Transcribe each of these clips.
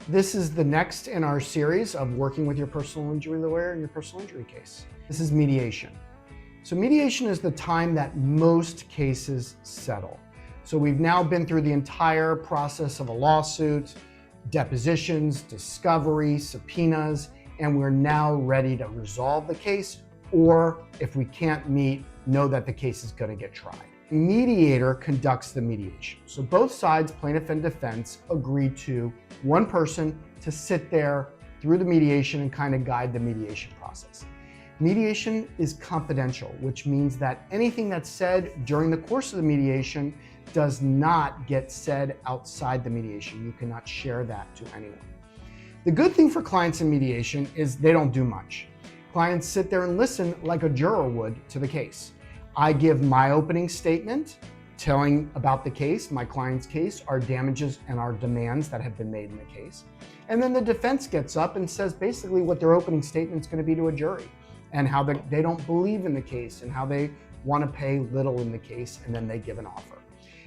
This is the next in our series of working with your personal injury lawyer in your personal injury case. This is mediation. So mediation is the time that most cases settle. So we've now been through the entire process of a lawsuit, depositions, discovery, subpoenas, and we're now ready to resolve the case, or if we can't meet, know that the case is going to get tried. The mediator conducts the mediation. So both sides, plaintiff and defense, agree to one person to sit there through the mediation and kind of guide the mediation process. Mediation is confidential, which means that anything that's said during the course of the mediation does not get said outside the mediation. You cannot share that to anyone. The good thing for clients in mediation is they don't do much. Clients sit there and listen like a juror would to the case. I give my opening statement telling about the case, my client's case, our damages and our demands that have been made in the case. And then the defense gets up and says basically what their opening statement is going to be to a jury and how they don't believe in the case and how they want to pay little in the case, and then they give an offer.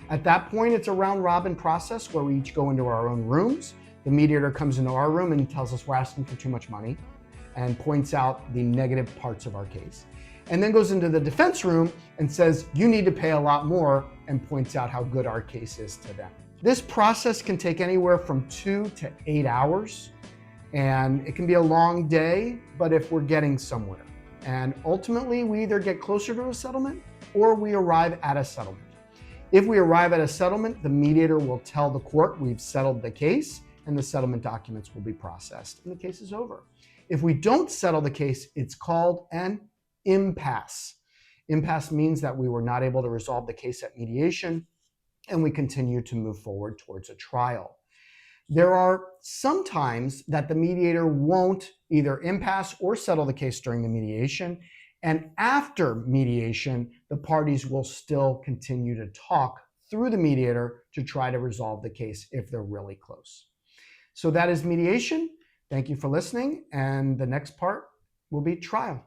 At that point, it's a round robin process where we each go into our own rooms. The mediator comes into our room and tells us we're asking for too much money and points out the negative parts of our case. And then goes into the defense room and says, you need to pay a lot more, and points out how good our case is to them. This process can take anywhere from 2 to 8 hours, and it can be a long day, but if we're getting somewhere. And ultimately, we either get closer to a settlement or we arrive at a settlement. If we arrive at a settlement, the mediator will tell the court we've settled the case, and the settlement documents will be processed, and the case is over. If we don't settle the case, it's called an impasse. Impasse means that we were not able to resolve the case at mediation, and we continue to move forward towards a trial. There are some times that the mediator won't either impasse or settle the case during the mediation, and after mediation, the parties will still continue to talk through the mediator to try to resolve the case if they're really close. So that is mediation. Thank you for listening, and the next part will be trial.